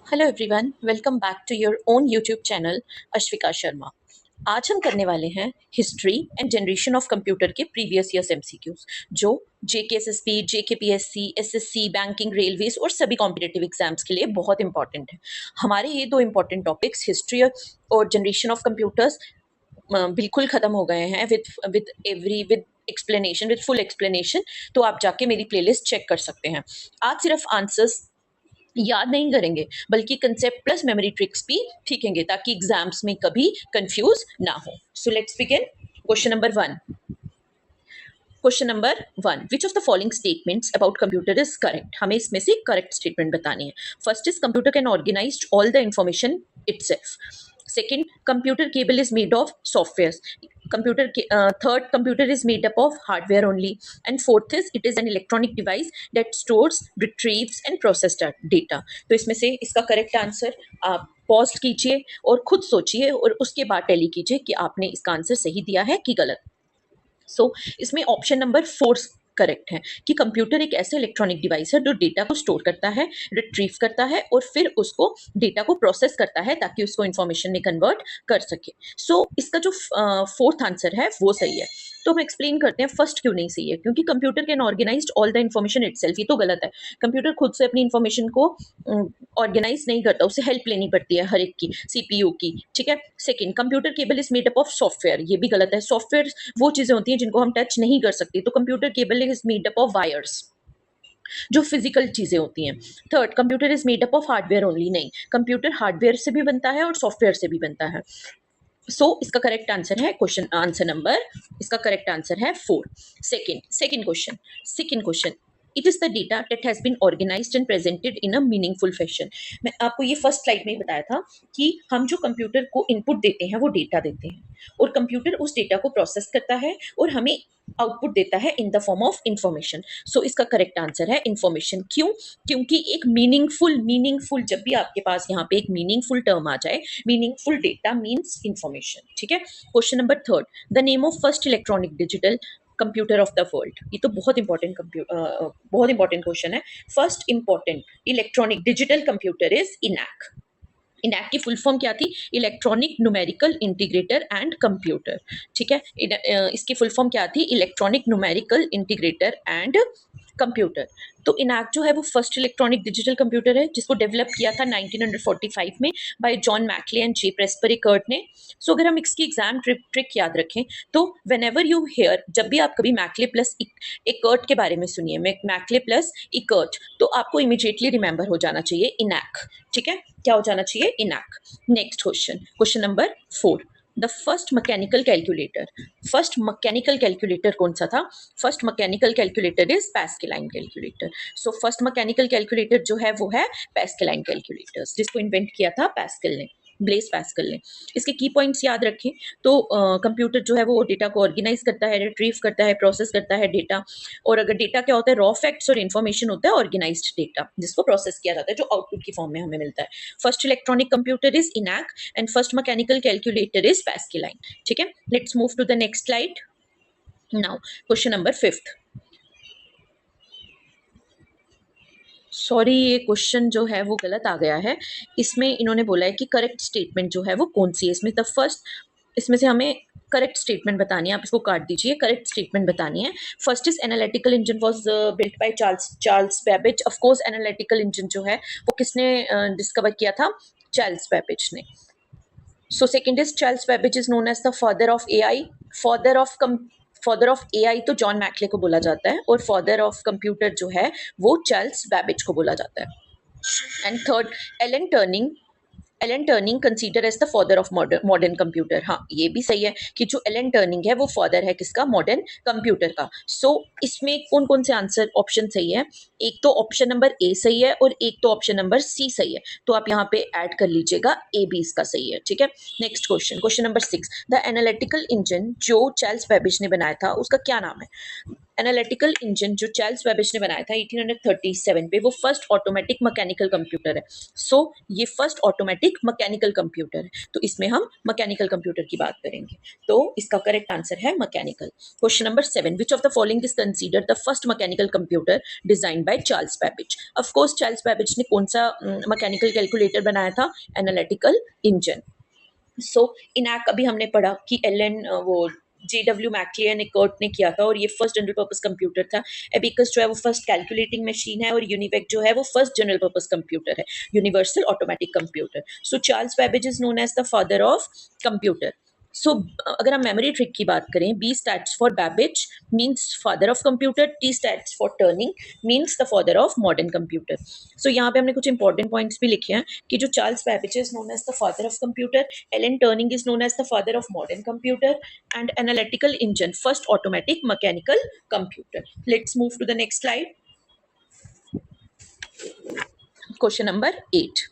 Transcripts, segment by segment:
Hello everyone, welcome back to your own YouTube channel Ashvika Sharma. आज हम करने वाले हैं history and generation of computer के प्रीवियस ईयर्स एमसीक्यूज, जो JKSSP, JKPSC, SSC, banking, railways और सभी कॉम्पिटिटिव एग्जाम्स के लिए बहुत इंपॉर्टेंट है। हमारे ये दो इंपॉर्टेंट टॉपिक्स हिस्ट्री और जनरेशन ऑफ कंप्यूटर्स बिल्कुल खत्म हो गए हैं with explanation, with full explanation. तो आप जाके मेरी प्लेलिस्ट चेक कर सकते हैं। आज सिर्फ आंसर्स याद नहीं करेंगे, बल्कि कंसेप्ट प्लस मेमोरी ट्रिक्स भी सीखेंगे, ताकि एग्जाम्स में कभी कंफ्यूज ना हो। So let's begin. Question number one. Question number one, which of the following statements about computer is correct? हमें इसमें से करेक्ट स्टेटमेंट बतानी है। First is computer can organise all the information itself. Second, computer cable is made of software. Computer third, computer is made up of hardware only. And fourth is it is an electronic device that stores, retrieves and process data. तो इसमें से इसका correct answer आप pause कीजिए और खुद सोचिए, और उसके बाद टेली कीजिए कि आपने इसका आंसर सही दिया है कि गलत। इसमें ऑप्शन नंबर फोर करेक्ट है कि कंप्यूटर एक ऐसे इलेक्ट्रॉनिक डिवाइस है जो डेटा को स्टोर करता है, रिट्रीव करता है और फिर उसको डेटा को प्रोसेस करता है ताकि उसको इंफॉर्मेशन में कन्वर्ट कर सके। इसका जो फोर्थ आंसर है वो सही है। तो हम एक्सप्लेन करते हैं फर्स्ट क्यों नहीं सही है। क्योंकि computer can organise all the information itself, ये तो गलत है। कंप्यूटर खुद से अपनी इन्फॉर्मेशन को ऑर्गेनाइज नहीं करता, उसे हेल्प लेनी पड़ती है हर एक की, सीपीयू की। ठीक है। Second, computer cable is made up of software, ये भी गलत है। सॉफ्टवेयर वो चीजें होती हैं जिनको हम टच नहीं कर सकते, तो computer cable is made up of wires, जो फिजिकल चीजें होती हैं। Third, computer is made up of hardware only, नहीं, कंप्यूटर हार्डवेयर से भी बनता है और सॉफ्टवेयर से भी बनता है। इसका करेक्ट आंसर है क्वेश्चन आंसर नंबर, इसका करेक्ट आंसर है four. Second question, it is the data that has been organised and presented in a meaningful fashion. मैं आपको ये फर्स्ट स्लाइड में ही बताया था कि हम जो कंप्यूटर को इनपुट देते हैं वो डेटा देते हैं, और कंप्यूटर उस डेटा को प्रोसेस करता है और हमें आउटपुट देता है in the form of information. इसका करेक्ट आंसर है इंफॉर्मेशन। क्यों? क्योंकि एक मीनिंगफुल जब भी आपके पास यहाँ पे एक मीनिंगफुल टर्म आ जाए, मीनिंगफुल डेटा मीन्स इंफॉर्मेशन। ठीक है। Question number third, the name of first electronic digital computer of the world. ये तो बहुत इंपॉर्टेंट क्वेश्चन है। First important electronic digital computer is ENIAC. ENIAC की फुल फॉर्म क्या थी? Electronic numerical integrator and computer. ठीक है। इसकी फुल फॉर्म क्या थी? Electronic numerical integrator and computer. तो इनैक जो है वो फर्स्ट इलेक्ट्रॉनिक डिजिटल कंप्यूटर है, जिसको डेवलप किया था 1945 में by John Mauchly and J Presper Eckert ने। अगर हम इसकी एग्जाम ट्रिक याद रखें, तो वेन एवर यू हेयर, जब भी आप कभी मैकले प्लस इकर्ट के बारे में सुनिए, मैकले प्लस इकर्ट, तो आपको इमीडिएटली रिमेंबर हो जाना चाहिए इनैक। ठीक है। क्या हो जाना चाहिए? ENIAC. Next question number four, the first mechanical calculator कौन सा था? First mechanical calculator is pascaline calculator. First mechanical calculator जो है वो है पैस्केलाइन कैलकुलेटर, जिसको इन्वेंट किया था पैस्कल ने, ब्लेस पैस्कल ने। इसके की पॉइंट्स याद रखें तो कंप्यूटर जो है वो डेटा को ऑर्गेनाइज करता है, रिट्रीव करता है, प्रोसेस करता है डेटा। और अगर डेटा क्या होता है? रॉ फैक्ट्स और इन्फॉर्मेशन होता है ऑर्गेनाइज्ड डेटा, जिसको प्रोसेस किया जाता है, जो आउटपुट की फॉर्म में हमें मिलता है। First electronic computer is ENIAC and first mechanical calculator is pascaline. ठीक है। Let's move to the next slide now. Question number fifth. Sorry, ये क्वेश्चन जो है वो गलत आ गया है। इसमें इन्होंने बोला है कि करेक्ट स्टेटमेंट जो है वो कौन सी है। इसमें से हमें करेक्ट स्टेटमेंट बतानी है। आप इसको काट दीजिए, करेक्ट स्टेटमेंट बतानी है। First is analytical engine was built by Charles Babbage. Of course analytical engine जो है वो किसने डिस्कवर किया था? चार्ल्स बेबेज ने। Second is Charles Babbage is known as the father of AI. Father of AI तो जॉन मैकले को बोला जाता है, और फादर ऑफ कंप्यूटर जो है वो चार्ल्स बेबेज को बोला जाता है। And third, Alan Turing Alan Turing consider as the father of modern computer. हाँ, ये भी सही है कि जो एलन टर्निंग है वो फादर है किसका? मॉडर्न कंप्यूटर का। इसमें कौन कौन से आंसर ऑप्शन सही है? एक तो ऑप्शन नंबर ए सही है और एक तो ऑप्शन नंबर सी सही है। तो आप यहाँ पे ऐड कर लीजिएगा, ए बी इसका सही है। ठीक है। Next question number six, the analytical engine जो चार्ल्स बेबेज ने बनाया था उसका क्या नाम है? एनालिटिकल इंजन जो चार्ल्स बेबेज ने बनाया था 1837 पे, वो फर्स्ट ऑटोमेटिक मैकेनिकल कंप्यूटर है. सो ये फर्स्ट ऑटोमेटिक मैकेनिकल कंप्यूटर है, तो इसमें हम मैकेनिकल कंप्यूटर की बात करेंगे. तो इसका करेक्ट आंसर है mechanical. Question number 7, which of the following is considered the first mechanical computer design by Charles Babbage. Of course Charles Babbage ने कौन सा मैकेनिकल कैलकुलेटर बनाया था? Analytical engine. सो इनैक अभी हमने पढ़ा कि एलन वो JW मैक्लियन कर्ट ने किया था, और ये फर्स्ट जनरल पर्पस कंप्यूटर था. एबिकस जो है वो फर्स्ट कैलकुलेटिंग मशीन है, और यूनिवेक जो है वो फर्स्ट जनरल पर्पस कंप्यूटर है, universal automatic computer. So Charles Babbage is known as the father of computer. So अगर हम मेमोरी ट्रिक की बात करें, B stands for Babbage means father of computer, T stands for Turing means the father of modern computer. So यहाँ पे हमने कुछ important points भी लिखे हैं कि जो Charles Babbage is known as the father of computer, Alan Turing is known as the father of modern computer, and analytical engine, first automatic mechanical computer. Let's move to the next slide. Question number 8.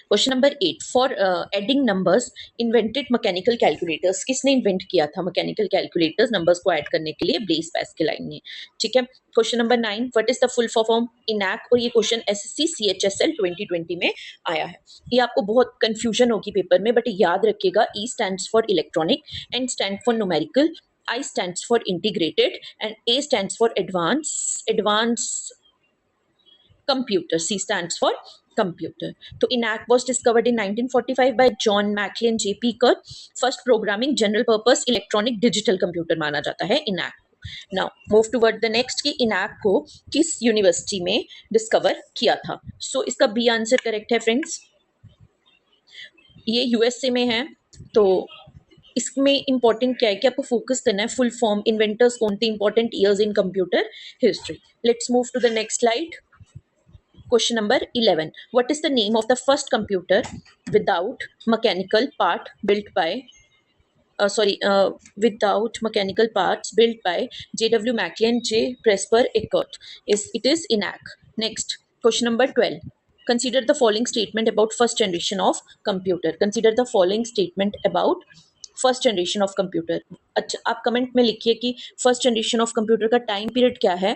Question number 8, for adding numbers invented mechanical calculators. किसने invent किया था mechanical calculators numbers को add करने के लिए? Blaise Pascal ने. ठीक है. Question number 9, what is the full form ENIAC. और ये क्वेश्चन SSC CHSL 2020 में आया है. ये आपको बहुत कंफ्यूजन होगी पेपर में, बट याद रखिएगा, E stands for electronic, N stand for numerical, I stands for integrated, and A stands for advanced computer. C stands for computer. तो ENIAC was discovered in 1945 by John Maclean J.P. Kerr. First programming general purpose electronic digital computer माना जाता है ENIAC. Now move toward the next कि ENIAC को किस university में discover किया था. So इसका B आंसर करेक्ट है फ्रेंड्स. ये USA में है. तो इसमें इंपॉर्टेंट क्या है कि आपको फोकस करना है फुल फॉर्म, इन्वेंटर्स कौन थे, important years in computer history. Let's move to the next slide. Question number 11. What is the name of the first computer without mechanical part built by without mechanical parts built by JW Maclean J. Presper Eckert? It is ENIAC. Next, question number 12. Consider the following statement about first generation of computer. Consider the following statement about first generation of computer. अच्छा, आप comment में लिखिए कि first generation of computer का time period क्या है.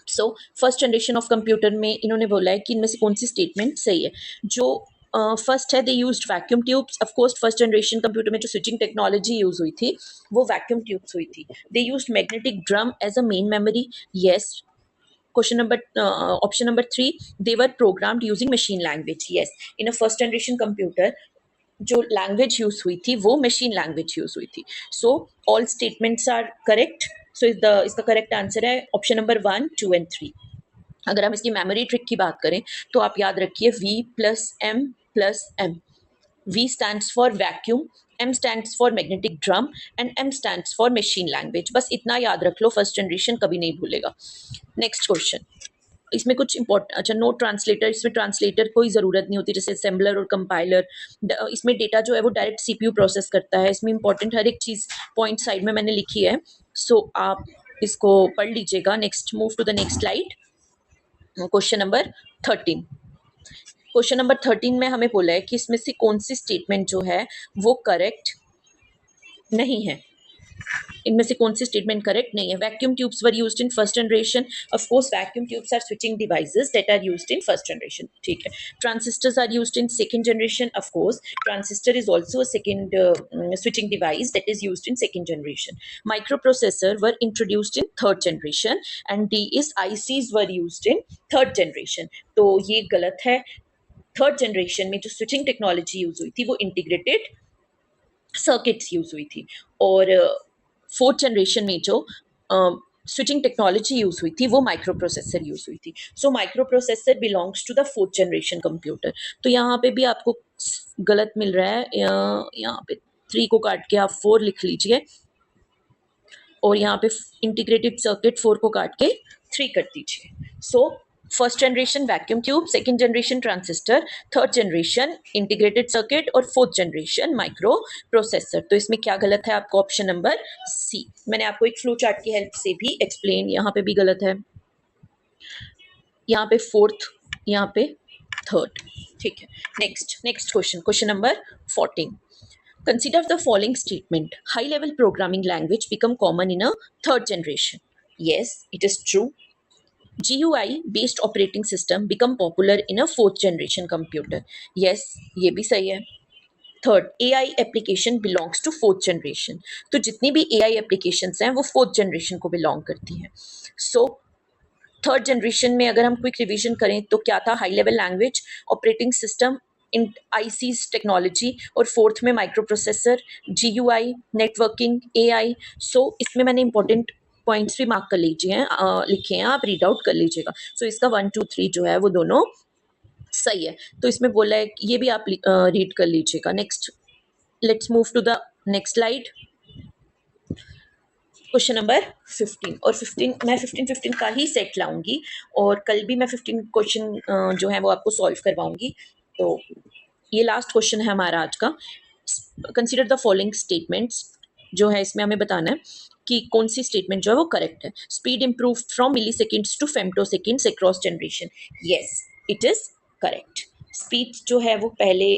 सो first generation of computer में इन्होंने बोला है कि इनमें से कौन सी स्टेटमेंट सही है. जो फर्स्ट है, they used vacuum tubes. Of course first generation computer में जो स्विचिंग टेक्नोलॉजी यूज हुई थी वो वैक्यूम ट्यूब्स हुई थी. They used magnetic drum as a main memory. Yes. Question number option number 3, they were programmed using machine language. Yes, in a first generation computer जो language use हुई थी वो machine language use हुई थी. So all statements are correct. So इसका correct answer है option number 1, 2 and 3. अगर हम इसकी मेमोरी ट्रिक की बात करें तो आप याद रखिए V+M+M. V stands for vacuum, M stands for magnetic drum and M stands for machine language. बस इतना याद रख लो, फर्स्ट जनरेशन कभी नहीं भूलेगा. Next question. इसमें कुछ इंपॉर्टेंट, अच्छा, नो ट्रांसलेटर. इसमें ट्रांसलेटर कोई ज़रूरत नहीं होती, जैसे असेंबलर और कंपाइलर. इसमें डेटा जो है वो डायरेक्ट CPU प्रोसेस करता है. इसमें इंपॉर्टेंट हर एक चीज़ पॉइंट साइड में मैंने लिखी है. सो आप इसको पढ़ लीजिएगा. Next, move to the next slide. Question number 13. Question number 13 में हमें बोला है कि इसमें से कौन सी स्टेटमेंट जो है वो करेक्ट नहीं है. इनमें से कौन सी स्टेटमेंट करेक्ट नहीं है. Vacuum tubes were used in first generation. Of course vacuum tubes are switching devices that are used in first generation. ठीक है. Transistors are used in second generation. Of course transistor is also a second switching device that is used in second generation. Microprocessor were introduced in third generation, and D is ICs were used in third generation. तो ये गलत है. Third generation में जो switching technology use हुई थी वो integrated circuits use हुई थी, और फोर्थ जनरेशन में जो स्विचिंग टेक्नोलॉजी यूज हुई थी वो माइक्रो प्रोसेसर यूज हुई थी. So micro processor belongs to the fourth generation computer. तो यहाँ पे भी आपको गलत मिल रहा है. यहाँ पे 3 को काट के आप 4 लिख लीजिए, और यहाँ पे इंटीग्रेटेड सर्किट 4 को काट के 3 कर दीजिए. So first generation vacuum tube, second generation transistor, third generation integrated circuit, और फोर्थ जनरेशन माइक्रो प्रोसेसर. तो इसमें क्या गलत है आपको? Option number C. मैंने आपको एक फ्लो चार्ट की हेल्प से भी एक्सप्लेन, यहाँ पे भी गलत है, यहाँ पे फोर्थ, यहाँ पे थर्ड. ठीक है. Next question, question number 14. Consider the following statement. High level programming language become common in a third generation. Yes, it is true. GUI based operating system become popular in a fourth generation computer. Yes, ये भी सही है. Third, AI application belongs to fourth generation. तो जितनी भी AI applications हैं वो fourth generation को बिलोंग करती हैं. सो थर्ड जनरेशन में अगर हम क्विक रिवीजन करें तो क्या था? High level language operating system in ICs technology, और फोर्थ में micro processor, GUI, networking, AI. सो इसमें मैंने इंपॉर्टेंट पॉइंट्स भी मार्क कर लीजिए हैं, लिखे हैं, आप रीड आउट कर लीजिएगा. सो इसका 1 2 3 जो है वो दोनों सही है. तो इसमें बोला है, ये भी आप रीड कर लीजिएगा. Next, let's move to the next slide. Question number 15. और 15 मैं 15 का ही सेट लाऊंगी, और कल भी मैं 15 क्वेश्चन जो है वो आपको सॉल्व करवाऊंगी. तो ये लास्ट क्वेश्चन है हमारा आज का. Consider the following statements. जो है इसमें हमें बताना है कि कौन सी स्टेटमेंट जो है वो करेक्ट है. Speed improve from milliseconds to femtoseconds across generation. Yes, it is correct. Speed जो है वो पहले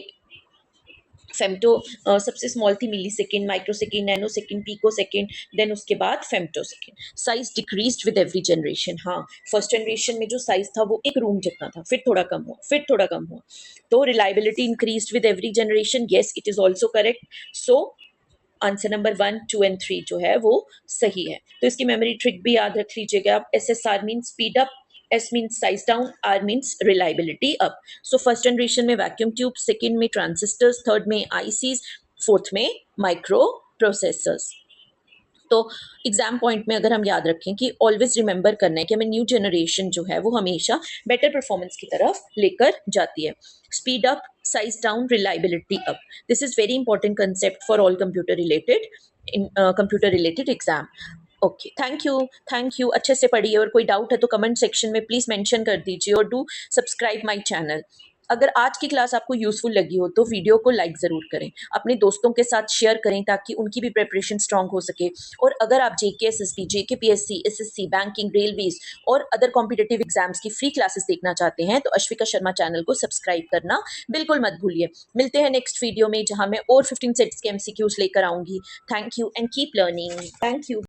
फेम्टो सबसे स्मॉल थी millisecond, microsecond, nanosecond, picosecond, then उसके बाद femtosecond. Size decreased with every generation. हाँ, first generation में जो साइज था वो एक रूम जितना था, फिर थोड़ा कम हुआ, फिर थोड़ा कम हुआ. तो reliability increased with every generation. Yes, it is also correct. So answer number 1 2 and 3 जो है वो सही है. तो इसकी मेमोरी ट्रिक भी याद रख लीजिएगा आप. SSR mean speed up, S means size down, R means reliability up. सो फर्स्ट जनरेशन में वैक्यूम ट्यूब, सेकेंड में ट्रांजिस्टर्स, थर्ड में आईसीज, फोर्थ में माइक्रो प्रोसेसर्स. तो एग्जाम पॉइंट में अगर हम याद रखें कि ऑलवेज रिमेंबर करना है कि हमें न्यू जनरेशन जो है वो हमेशा बेटर परफॉर्मेंस की तरफ लेकर जाती है. Speed up, size down, reliability up. This is very important concept for all computer related exam. Okay, thank you. अच्छे से पढ़िए, और कोई डाउट है तो कमेंट सेक्शन में प्लीज मेंशन कर दीजिए, और डू सब्सक्राइब माय चैनल. अगर आज की क्लास आपको यूजफुल लगी हो तो वीडियो को लाइक ज़रूर करें, अपने दोस्तों के साथ शेयर करें ताकि उनकी भी प्रिपरेशन स्ट्रांग हो सके. और अगर आप JKSSB, JKPSC, SSC, banking, railways और अदर कॉम्पिटिटिव एग्जाम्स की फ्री क्लासेस देखना चाहते हैं तो अश्विका शर्मा चैनल को सब्सक्राइब करना बिल्कुल मत भूलिए. मिलते हैं नेक्स्ट वीडियो में जहां मैं और 15 सेट्स के MCQs लेकर आऊंगी. Thank you and keep learning. Thank you.